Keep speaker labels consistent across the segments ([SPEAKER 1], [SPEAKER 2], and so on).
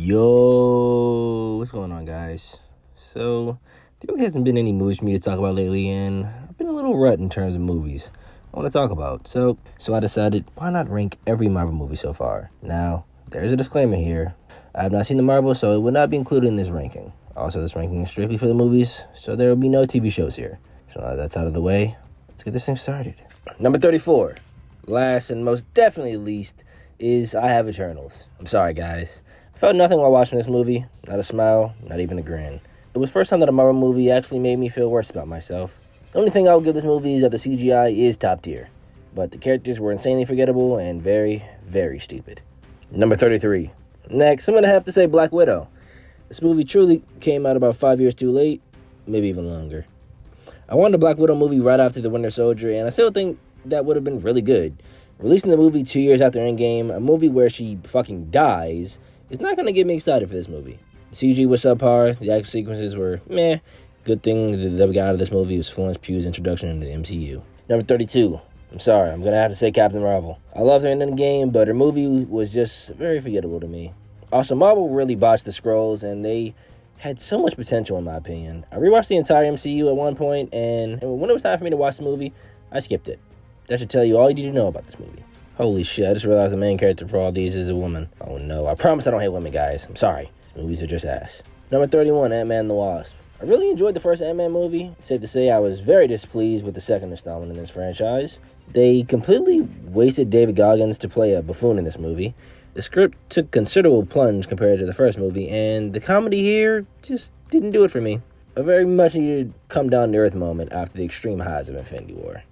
[SPEAKER 1] Yo, what's going on, guys? So, there really hasn't been any movies for me to talk about lately, and I've been a little rut in terms of movies I want to talk about. So I decided, why not rank every Marvel movie so far? Now, there's a disclaimer here. I have not seen the Marvel, so it will not be included in this ranking. Also, this ranking is strictly for the movies, so there will be no TV shows here. So now that's out of the way, let's get this thing started. Number 34, last and most definitely least, is I Have Eternals. I'm sorry, guys. I felt nothing while watching this movie. Not a smile, not even a grin. It was the first time that a Marvel movie actually made me feel worse about myself. The only thing I would give this movie is that the CGI is top tier, but the characters were insanely forgettable and very, very stupid. Number 33. Next, I'm going to have to say Black Widow. This movie truly came out about 5 years too late, maybe even longer. I wanted a Black Widow movie right after The Winter Soldier, and I still think that would have been really good. Releasing the movie 2 years after Endgame, a movie where she fucking dies, is not going to get me excited for this movie. The CG was subpar, the action sequences were meh. Good thing that we got out of this movie was Florence Pugh's introduction into the MCU. Number 32. I'm sorry, I'm going to have to say Captain Marvel. I loved her in the game, but her movie was just very forgettable to me. Also, Marvel really botched the Skrulls, and they had so much potential in my opinion. I rewatched the entire MCU at one point, and when it was time for me to watch the movie, I skipped it. That should tell you all you need to know about this movie. Holy shit, I just realized the main character for all these is a woman. Oh no, I promise I don't hate women, guys. I'm sorry. Movies are just ass. Number 31, Ant-Man and the Wasp. I really enjoyed the first Ant-Man movie. Safe to say I was very displeased with the second installment in this franchise. They completely wasted David Goggins to play a buffoon in this movie. The script took considerable plunge compared to the first movie, and the comedy here just didn't do it for me. A very much needed come down to earth moment after the extreme highs of Infinity War.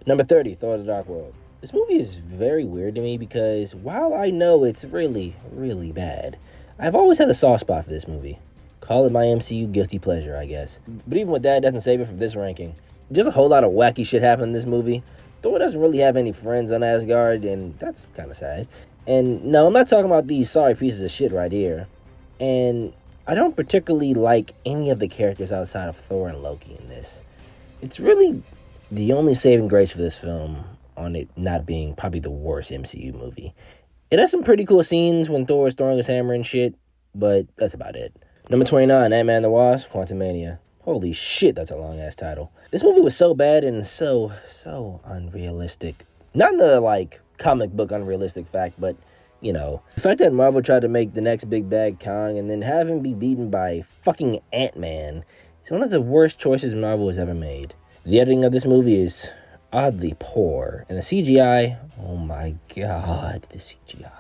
[SPEAKER 1] Number 30, Thor: The Dark World. This movie is very weird to me because while I know it's really, really bad, I've always had a soft spot for this movie. Call it my MCU guilty pleasure, I guess. But even with that, it doesn't save it from this ranking. Just a whole lot of wacky shit happened in this movie. Thor doesn't really have any friends on Asgard, and that's kind of sad. And no, I'm not talking about these sorry pieces of shit right here. And I don't particularly like any of the characters outside of Thor and Loki in this. It's really the only saving grace for this film on it not being probably the worst MCU movie. It has some pretty cool scenes when Thor is throwing his hammer and shit, but that's about it. Number 29, Ant-Man and the Wasp: Quantumania. Holy shit, that's a long-ass title. This movie was so bad and so unrealistic. Not in the, comic book unrealistic fact, but, the fact that Marvel tried to make the next big bad Kong and then have him be beaten by fucking Ant-Man is one of the worst choices Marvel has ever made. The editing of this movie is oddly poor, and the CGI, oh my god, the CGI.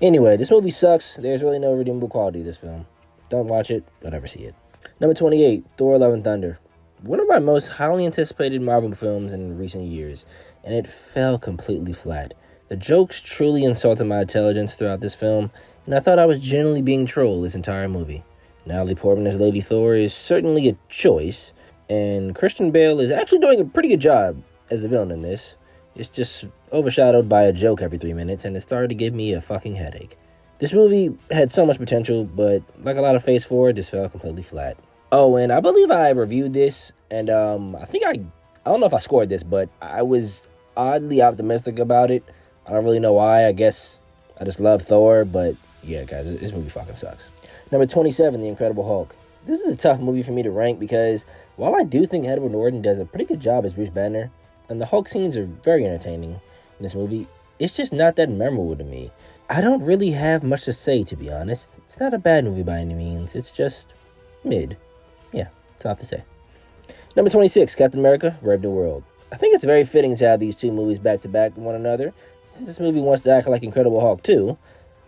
[SPEAKER 1] Anyway, this movie sucks. There's really no redeemable quality to this film. Don't watch it, don't ever see it. Number 28, Thor: Love and Thunder. One of my most highly anticipated Marvel films in recent years, and it fell completely flat. The jokes truly insulted my intelligence throughout this film, and I thought I was genuinely being trolled this entire movie. Natalie Portman as Lady Thor is certainly a choice, and Christian Bale is actually doing a pretty good job as the villain in this. It's just overshadowed by a joke every 3 minutes, and it started to give me a fucking headache. This movie had so much potential, but like a lot of Phase 4, it just fell completely flat. Oh, and I believe I reviewed this, and I don't know if I scored this, but I was oddly optimistic about it. I don't really know why. I guess I just love Thor, but yeah, guys, this movie fucking sucks. Number 27, The Incredible Hulk. This is a tough movie for me to rank because while I do think Edward Norton does a pretty good job as Bruce Banner, and the Hulk scenes are very entertaining in this movie, it's just not that memorable to me. I don't really have much to say, to be honest. It's not a bad movie by any means. It's just mid. Yeah, it's all I have to say. Number 26, Captain America: Brave New World. I think it's very fitting to have these two movies back-to-back with one another, since this movie wants to act like Incredible Hulk 2.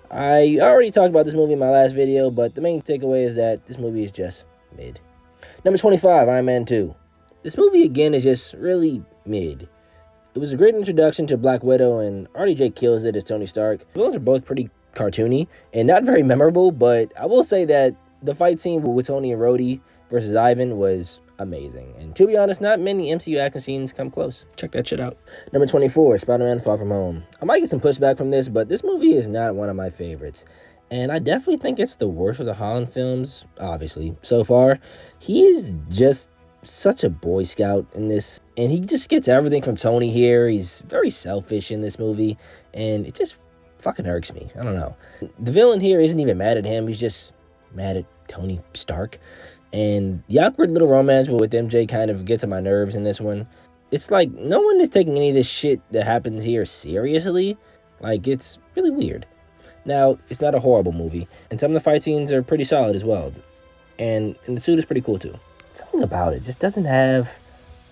[SPEAKER 1] I already talked about this movie in my last video, but the main takeaway is that this movie is just mid. Number 25, Iron Man 2. This movie, again, is just really mid. It was a great introduction to Black Widow, and RDJ kills it as Tony Stark. The villains are both pretty cartoony and not very memorable, but I will say that the fight scene with Tony and Rhodey versus Ivan was amazing. And to be honest, not many MCU action scenes come close. Check that shit out. Number 24, Spider-Man: Far From Home. I might get some pushback from this, but this movie is not one of my favorites. And I definitely think it's the worst of the Holland films, obviously, so far. He is just such a Boy Scout in this, and he just gets everything from Tony here. He's very selfish in this movie, and it just fucking irks me. I don't know. The villain here isn't even mad at him. He's just mad at Tony Stark. And the awkward little romance with MJ kind of gets on my nerves in this one. It's like no one is taking any of this shit that happens here seriously. Like, it's really weird. Now, it's not a horrible movie, and some of the fight scenes are pretty solid as well. And the suit is pretty cool too. Something about it just doesn't have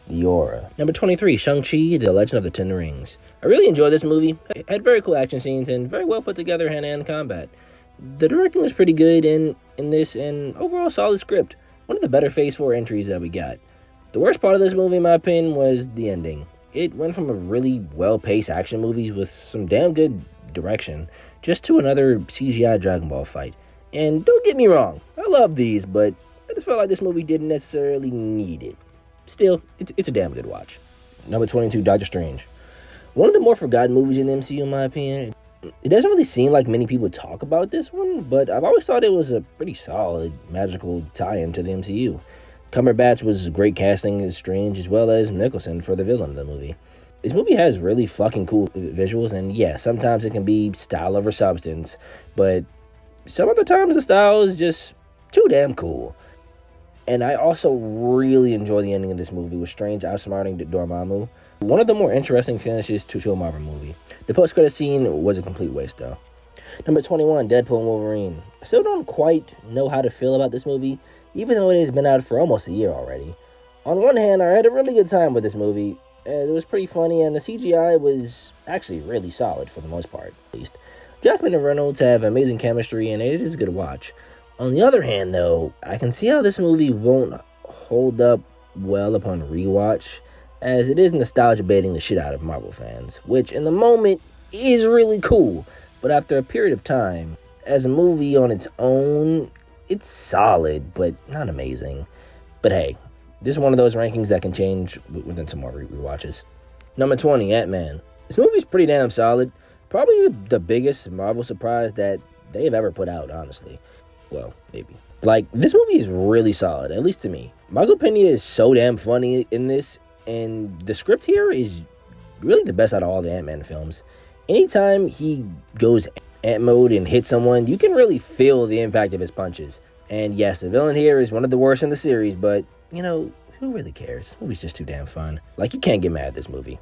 [SPEAKER 1] the aura. Number 23, Shang-Chi, The Legend of the Ten Rings. I really enjoyed this movie. It had very cool action scenes and very well put together hand-to-hand combat. The directing was pretty good in this, and overall solid script. One of the better Phase 4 entries that we got. The worst part of this movie, in my opinion, was the ending. It went from a really well-paced action movie with some damn good direction, just to another CGI Dragon Ball fight. And don't get me wrong, I love these, but I just felt like this movie didn't necessarily need it. Still, it's a damn good watch. Number 22, Doctor Strange. One of the more forgotten movies in the MCU, in my opinion. It doesn't really seem like many people talk about this one, but I've always thought it was a pretty solid, magical tie-in to the MCU. Cumberbatch was great casting as Strange, as well as Nicholson for the villain of the movie. This movie has really fucking cool visuals, and yeah, sometimes it can be style over substance, but some other times the style is just too damn cool. And I also really enjoy the ending of this movie with Strange outsmarting Dormammu. One of the more interesting finishes to a Marvel movie. The post-credit scene was a complete waste though. Number 21, Deadpool and Wolverine. I still don't quite know how to feel about this movie, even though it has been out for almost a year already. On one hand, I had a really good time with this movie. It was pretty funny, and the CGI was actually really solid for the most part, at least. Jackman and Reynolds have amazing chemistry, and it is a good watch. On the other hand, though, I can see how this movie won't hold up well upon rewatch, as it is nostalgia baiting the shit out of Marvel fans, which in the moment is really cool, but after a period of time, as a movie on its own, it's solid, but not amazing. But hey, this is one of those rankings that can change within some more rewatches. Number 20, Ant-Man. This movie's pretty damn solid. Probably the biggest Marvel surprise that they've ever put out, honestly. Well, maybe. Like, this movie is really solid, at least to me. Michael Pena is so damn funny in this, and the script here is really the best out of all the Ant-Man films. Anytime he goes Ant mode and hits someone, you can really feel the impact of his punches. And yes, the villain here is one of the worst in the series, but, you know, who really cares? The movie's just too damn fun. Like, you can't get mad at this movie.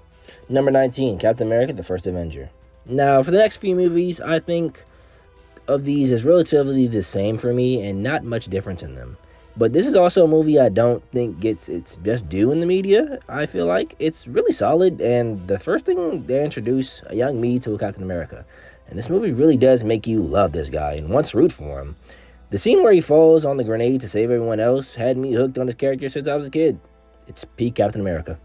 [SPEAKER 1] Number 19, Captain America, The First Avenger. Now, for the next few movies, I think of these as relatively the same for me and not much difference in them. But this is also a movie I don't think gets its just due in the media. I feel like it's really solid, and the first thing they introduce a young me to Captain America. And this movie really does make you love this guy and want to root for him. The scene where he falls on the grenade to save everyone else had me hooked on his character since I was a kid. It's peak Captain America.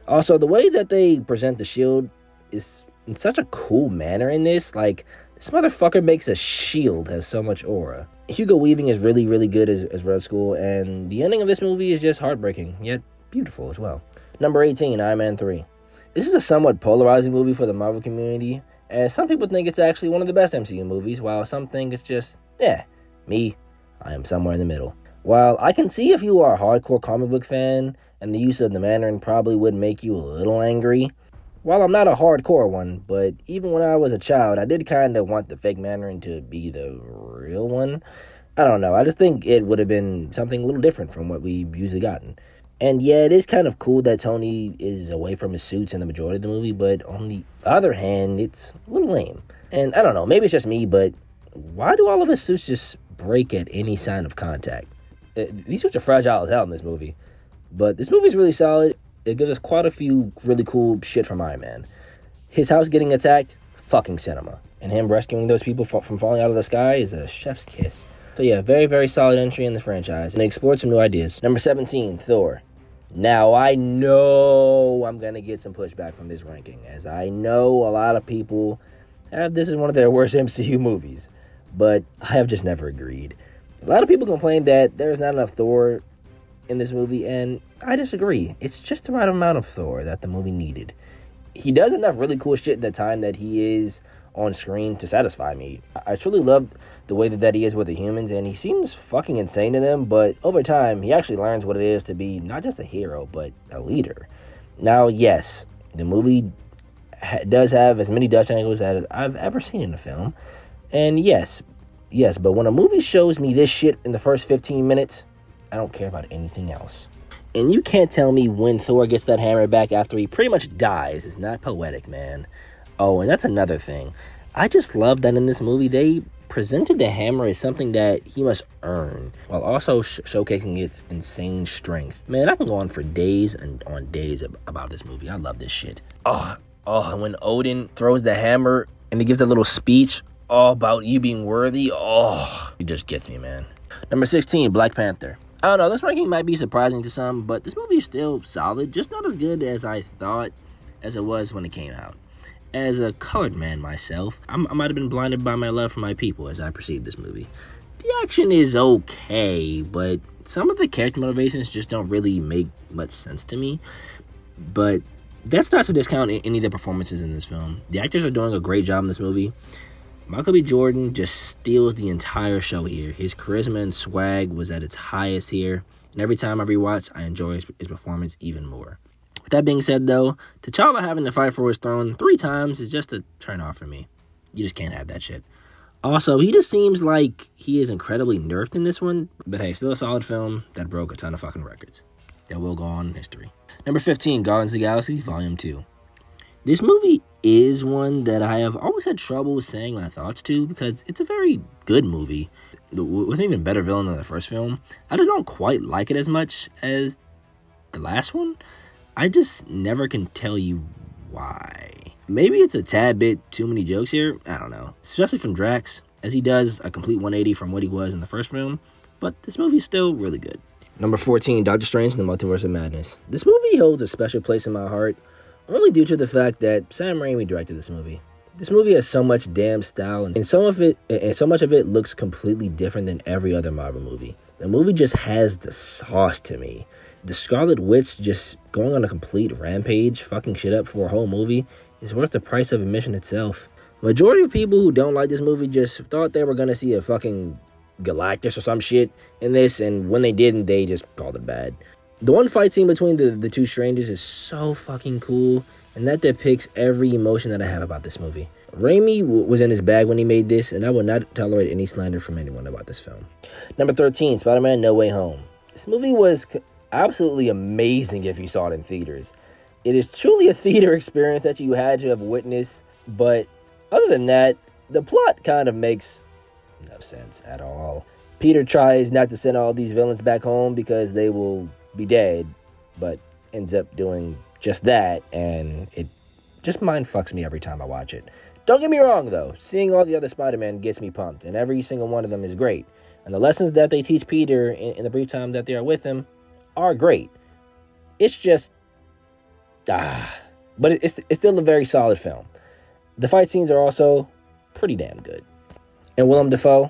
[SPEAKER 1] Also, the way that they present the shield is in such a cool manner in this. Like, this motherfucker makes a shield have so much aura. Hugo Weaving is really, really good as Red Skull, and the ending of this movie is just heartbreaking, yet beautiful as well. Number 18, Iron Man 3. This is a somewhat polarizing movie for the Marvel community, as some people think it's actually one of the best MCU movies, while some think it's just, me, I am somewhere in the middle. While I can see if you are a hardcore comic book fan, and the use of the Mandarin probably would make you a little angry, while I'm not a hardcore one, but even when I was a child, I did kind of want the fake Mandarin to be the real one. I don't know, I just think it would have been something a little different from what we've usually gotten. And yeah, it is kind of cool that Tony is away from his suits in the majority of the movie, but on the other hand, it's a little lame. And I don't know, maybe it's just me, but why do all of his suits just break at any sign of contact? These suits are fragile as hell in this movie. But this movie's really solid. It gives us quite a few really cool shit from Iron Man. His house getting attacked, fucking cinema. And him rescuing those people from falling out of the sky is a chef's kiss. So yeah, very, very solid entry in the franchise. And they explored some new ideas. Number 17, Thor. Now, I know I'm going to get some pushback from this ranking, as I know a lot of people have this as one of their worst MCU movies. But I have just never agreed. A lot of people complain that there's not enough Thor in this movie, and I disagree. It's just the right amount of Thor that the movie needed. He does enough really cool shit at the time that he is on screen to satisfy me. I truly love the way that he is with the humans, and he seems fucking insane to them, but over time, he actually learns what it is to be not just a hero, but a leader. Now, yes, the movie does have as many Dutch angles as I've ever seen in a film. And yes, but when a movie shows me this shit in the first 15 minutes, I don't care about anything else. And you can't tell me when Thor gets that hammer back after he pretty much dies is not poetic, man. Oh, and that's another thing. I just love that in this movie they presented the hammer as something that he must earn, while also showcasing its insane strength. Man, I can go on for days and on days about this movie. I love this shit. Oh, and when Odin throws the hammer and he gives a little speech all about you being worthy, it just gets me, man. Number 16, Black Panther. I don't know, this ranking might be surprising to some, but this movie is still solid, just not as good as I thought as it was when it came out. As a colored man myself, I might have been blinded by my love for my people as I perceived this movie. The action is okay, but some of the character motivations just don't really make much sense to me. But that's not to discount any of the performances in this film. The actors are doing a great job in this movie. Michael B. Jordan just steals the entire show here. His charisma and swag was at its highest here, and every time I rewatch, I enjoy his performance even more. With that being said, though, T'Challa having to fight for his throne 3 times is just a turn off for me. You just can't have that shit. Also, he just seems like he is incredibly nerfed in this one, but hey, still a solid film that broke a ton of fucking records that will go on in history. Number 15, Guardians of the Galaxy Volume 2. This movie is one that I have always had trouble saying my thoughts to because it's a very good movie with an even better villain than the first film. I just don't quite like it as much as the last one. I just never can tell you why. Maybe it's a tad bit too many jokes here. I don't know. Especially from Drax, as he does a complete 180 from what he was in the first film. But this movie is still really good. Number 14, Doctor Strange and the Multiverse of Madness. This movie holds a special place in my heart, only due to the fact that Sam Raimi directed this movie. This movie has so much damn style, and so much of it looks completely different than every other Marvel movie. The movie just has the sauce to me. The Scarlet Witch just going on a complete rampage, fucking shit up for a whole movie, is worth the price of admission itself. Majority of people who don't like this movie just thought they were gonna see a fucking Galactus or some shit in this, and when they didn't, they just called it bad. The one fight scene between the two strangers is so fucking cool, and that depicts every emotion that I have about this movie. Raimi was in his bag when he made this, and I will not tolerate any slander from anyone about this film. Number 13, Spider-Man No Way Home. This movie was absolutely amazing if you saw it in theaters. It is truly a theater experience that you had to have witnessed, but other than that, the plot kind of makes no sense at all. Peter tries not to send all these villains back home because they will be dead, but ends up doing just that, and it just mind fucks me every time I watch it. Don't get me wrong though, seeing all the other Spider-Man gets me pumped, and every single one of them is great. And the lessons that they teach Peter in the brief time that they are with him are great. It's just but it's still a very solid film. The fight scenes are also pretty damn good. And Willem Dafoe,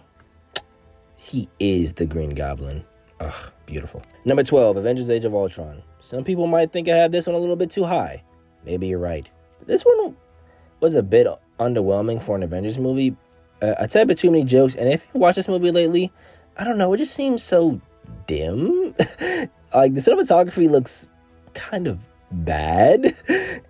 [SPEAKER 1] he is the Green Goblin. Ugh, beautiful. Number 12, Avengers Age of Ultron. Some people might think I have this one a little bit too high. Maybe you're right. This one was a bit underwhelming for an Avengers movie. A tad bit too many jokes, and if you watch this movie lately, I don't know, it just seems so dim. Like, the cinematography looks kind of bad,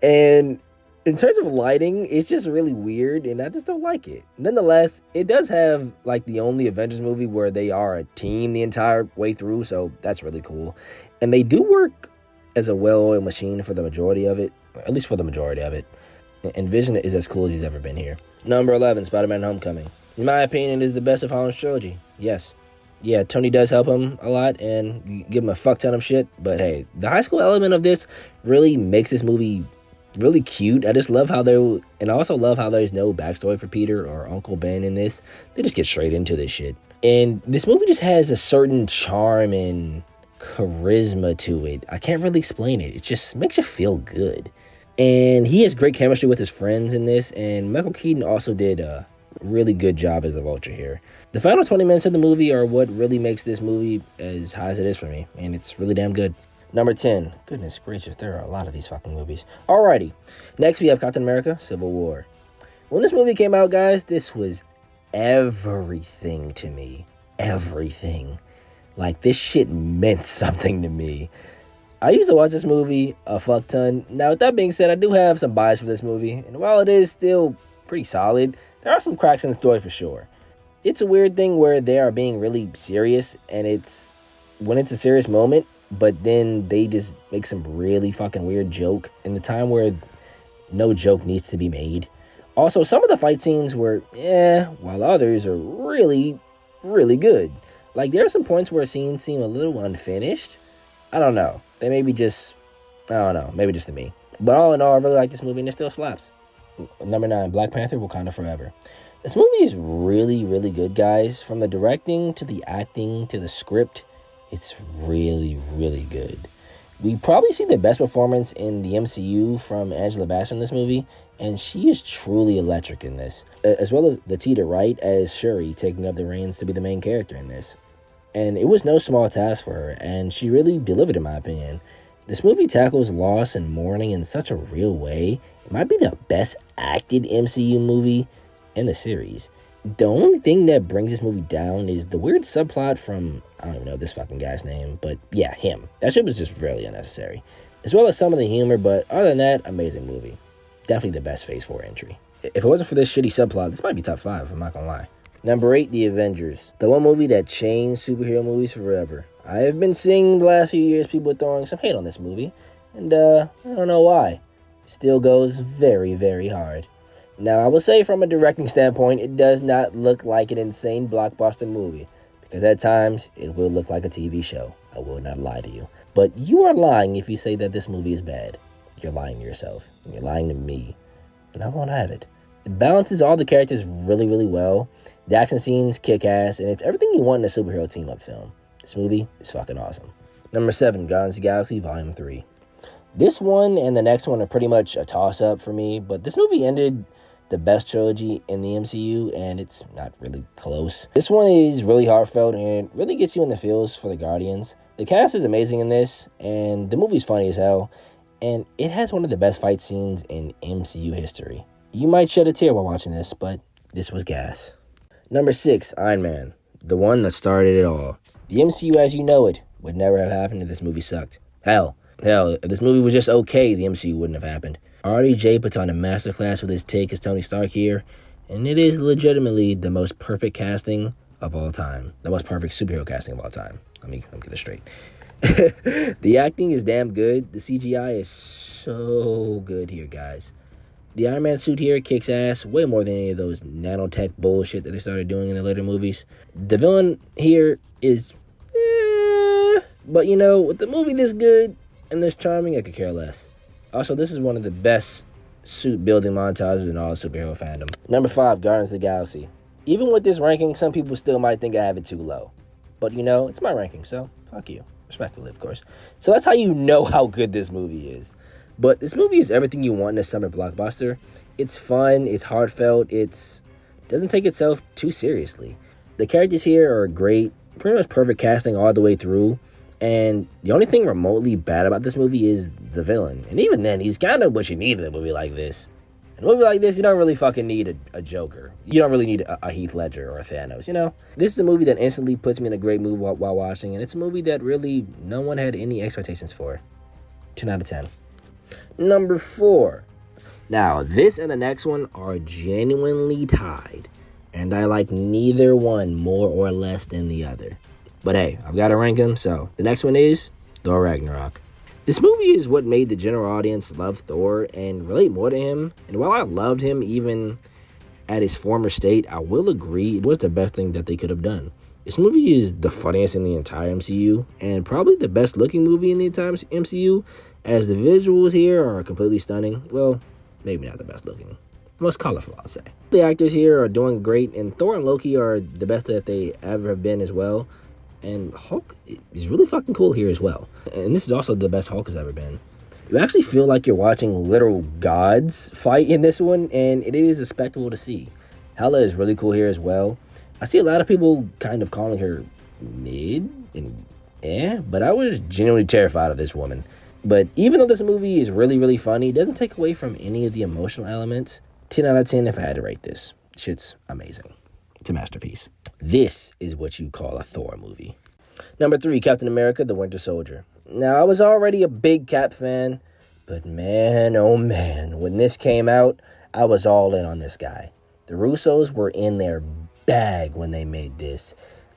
[SPEAKER 1] and in terms of lighting, it's just really weird, and I just don't like it. Nonetheless, it does have, like, the only Avengers movie where they are a team the entire way through, so that's really cool. And they do work as a well-oiled machine for the majority of it, at least for the majority of it. And Vision is as cool as he's ever been here. Number 11, Spider-Man Homecoming. In my opinion, it is the best of Holland's trilogy. Yes. Yeah, Tony does help him a lot and give him a fuck ton of shit, but hey, the high school element of this really makes this movie really cute. I just love how and I also love how there's no backstory for Peter or Uncle Ben in this. They just get straight into this shit. And this movie just has a certain charm and charisma to it. I can't really explain it. It just makes you feel good. And he has great chemistry with his friends in this, and Michael Keaton also did a really good job as the Vulture here. The final 20 minutes of the movie are what really makes this movie as high as it is for me, and it's really damn good. Number 10. Goodness gracious, there are a lot of these fucking movies. Alrighty. Next, we have Captain America, Civil War. When this movie came out, guys, this was everything to me. Everything. Like, this shit meant something to me. I used to watch this movie a fuck ton. Now, with that being said, I do have some bias for this movie, and while it is still pretty solid, there are some cracks in the story for sure. It's a weird thing where they are being really serious, and when it's a serious moment, but then they just make some really fucking weird joke in the time where no joke needs to be made. Also, some of the fight scenes were while others are really, really good. Like, there are some points where scenes seem a little unfinished. I don't know. They maybe just to me. But all in all, I really like this movie, and it still slaps. Number 9, Black Panther: Wakanda Forever. This movie is really, really good, guys. From the directing to the acting to the script, it's really, really good. We probably see the best performance in the MCU from Angela Bassett in this movie, and she is truly electric in this, as well as Letitia Wright as Shuri taking up the reins to be the main character in this. And it was no small task for her, and she really delivered in my opinion. This movie tackles loss and mourning in such a real way. It might be the best acted MCU movie in the series. The only thing that brings this movie down is the weird subplot from, I don't even know this fucking guy's name, but yeah, him. That shit was just really unnecessary. As well as some of the humor, but other than that, amazing movie. Definitely the best Phase 4 entry. If it wasn't for this shitty subplot, this might be top 5, I'm not gonna lie. Number 8, The Avengers. The one movie that changed superhero movies forever. I have been seeing the last few years people throwing some hate on this movie, and I don't know why. It still goes very, very hard. Now, I will say from a directing standpoint, it does not look like an insane blockbuster movie, because at times, it will look like a TV show. I will not lie to you. But you are lying if you say that this movie is bad. You're lying to yourself, and you're lying to me, and I won't have it. It balances all the characters really, really well. The action scenes kick ass, and it's everything you want in a superhero team-up film. This movie is fucking awesome. Number 7, Guardians of the Galaxy Volume 3. This one and the next one are pretty much a toss-up for me, but this movie ended the best trilogy in the MCU, and it's not really close. This one is really heartfelt, and it really gets you in the feels for the Guardians. The cast is amazing in this, and the movie's funny as hell, and it has one of the best fight scenes in MCU history. You might shed a tear while watching this, but this was gas. Number 6, Iron Man, the one that started it all. The MCU as you know it would never have happened if this movie sucked. Hell, if this movie was just okay, the MCU wouldn't have happened. RDJ puts on a masterclass with his take as Tony Stark here, and it is legitimately the most perfect casting of all time. The most perfect superhero casting of all time. Let me get this straight. The acting is damn good. The CGI is so good here, guys. The Iron Man suit here kicks ass way more than any of those nanotech bullshit that they started doing in the later movies. The villain here is, but you know, with the movie this good and this charming, I could care less. Also, this is one of the best suit building montages in all superhero fandom. Number 5, Guardians of the Galaxy. Even with this ranking, some people still might think I have it too low. But you know, it's my ranking, so fuck you. Respectfully, of course. So that's how you know how good this movie is. But this movie is everything you want in a summer blockbuster. It's fun, it's heartfelt, it doesn't take itself too seriously. The characters here are great, pretty much perfect casting all the way through. And the only thing remotely bad about this movie is the villain. And even then, he's kind of what you need in a movie like this. In a movie like this, you don't really fucking need a Joker. You don't really need a Heath Ledger or a Thanos, you know? This is a movie that instantly puts me in a great mood while watching. And it's a movie that really no one had any expectations for. 10 out of 10. Number 4. Now, this and the next one are genuinely tied, and I like neither one more or less than the other. But hey, I've got to rank them, so the next one is Thor Ragnarok. This movie is what made the general audience love Thor and relate more to him, and while I loved him even at his former state, I will agree it was the best thing that they could have done. This movie is the funniest in the entire MCU, and probably the best looking movie in the entire MCU, as the visuals here are completely stunning. Well, maybe not the best looking. Most colorful, I'll say. The actors here are doing great, and Thor and Loki are the best that they ever have been as well. And Hulk is really fucking cool here as well. And this is also the best Hulk has ever been. You actually feel like you're watching literal gods fight in this one, and it is a spectacle to see. Hela is really cool here as well. I see a lot of people kind of calling her mid and but I was genuinely terrified of this woman. But even though this movie is really, really funny, it doesn't take away from any of the emotional elements. 10 out of 10 if I had to rate this. Shit's amazing. It's a masterpiece. This is what you call a Thor movie. Number 3, Captain America: The Winter Soldier. Now, I was already a big Cap fan, but man, oh man, when this came out, I was all in on this guy. The Russos were in their bag when they made this.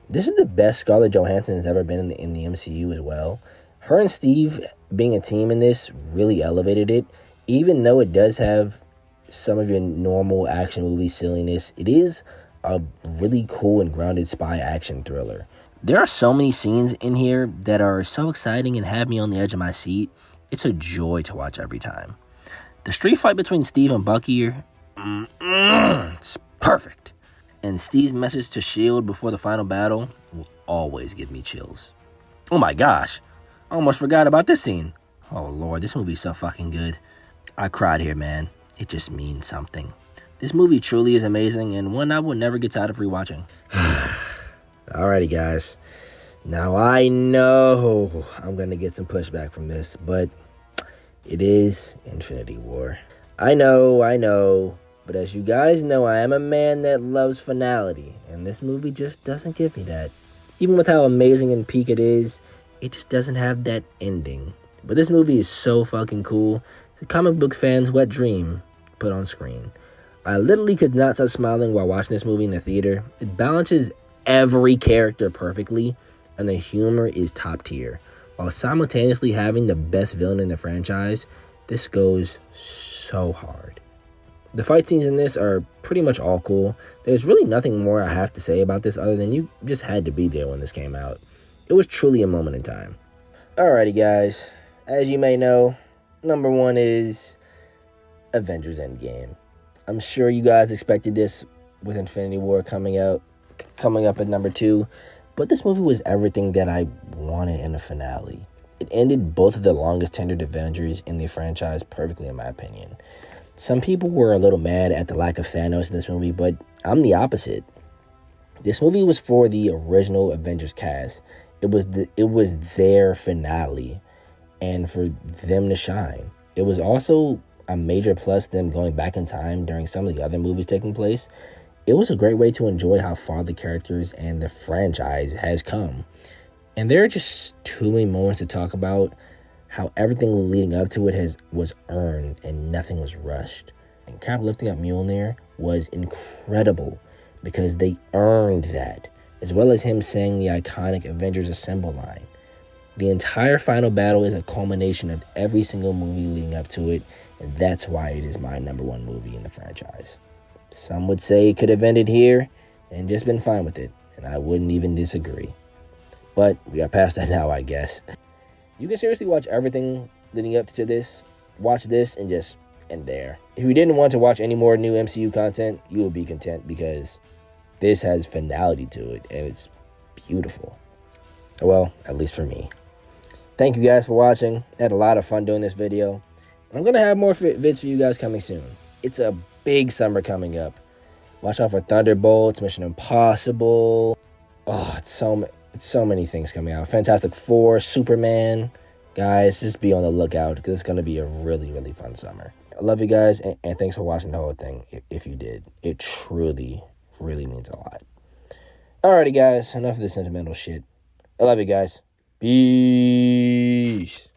[SPEAKER 1] This is the best Scarlett Johansson has ever been in the MCU as well. Her and Steve being a team in this really elevated it. Even though it does have some of your normal action movie silliness, it is a really cool and grounded spy action thriller. There are so many scenes in here that are so exciting and have me on the edge of my seat. It's a joy to watch every time. The street fight between Steve and Bucky, it's perfect. And Steve's message to S.H.I.E.L.D. before the final battle will always give me chills. Oh my gosh, I almost forgot about this scene. Oh Lord, this movie's so fucking good. I cried here, man. It just means something. This movie truly is amazing and one I will never get tired of rewatching. Alrighty, guys. Now, I know I'm going to get some pushback from this, but it is Infinity War. I know, but as you guys know, I am a man that loves finality, and this movie just doesn't give me that. Even with how amazing and peak it is, it just doesn't have that ending. But this movie is so fucking cool. It's a comic book fan's wet dream put on screen. I literally could not stop smiling while watching this movie in the theater. It balances every character perfectly, and the humor is top tier. While simultaneously having the best villain in the franchise, this goes so hard. The fight scenes in this are pretty much all cool. There's really nothing more I have to say about this other than you just had to be there when this came out. It was truly a moment in time. Alrighty, guys. As you may know, number one is Avengers Endgame. I'm sure you guys expected this with Infinity War coming up at number two, but this movie was everything that I wanted in a finale. It ended both of the longest tenured Avengers in the franchise perfectly, in my opinion. Some people were a little mad at the lack of Thanos in this movie, but I'm the opposite. This movie was for the original Avengers cast. It was their finale, and for them to shine. It was also a major plus them going back in time during some of the other movies taking place. It was a great way to enjoy how far the characters and the franchise has come. And there are just too many moments to talk about how everything leading up to it was earned and nothing was rushed. And Cap lifting up Mjolnir was incredible because they earned that, as well as him saying the iconic Avengers Assemble line. The entire final battle is a culmination of every single movie leading up to it, and that's why it is my number one movie in the franchise. Some would say it could have ended here and just been fine with it, and I wouldn't even disagree. But we are past that now, I guess. You can seriously watch everything leading up to this, watch this, and just end there. If you didn't want to watch any more new MCU content, you will be content because this has finality to it, and it's beautiful. Well, at least for me. Thank you guys for watching. I had a lot of fun doing this video. I'm going to have more vids for you guys coming soon. It's a big summer coming up. Watch out for Thunderbolts, Mission Impossible. Oh, it's so many things coming out. Fantastic Four, Superman. Guys, just be on the lookout because it's going to be a really, really fun summer. I love you guys, and thanks for watching the whole thing. If you did, it truly, really means a lot. Alrighty, guys, enough of this sentimental shit. I love you guys. Peace.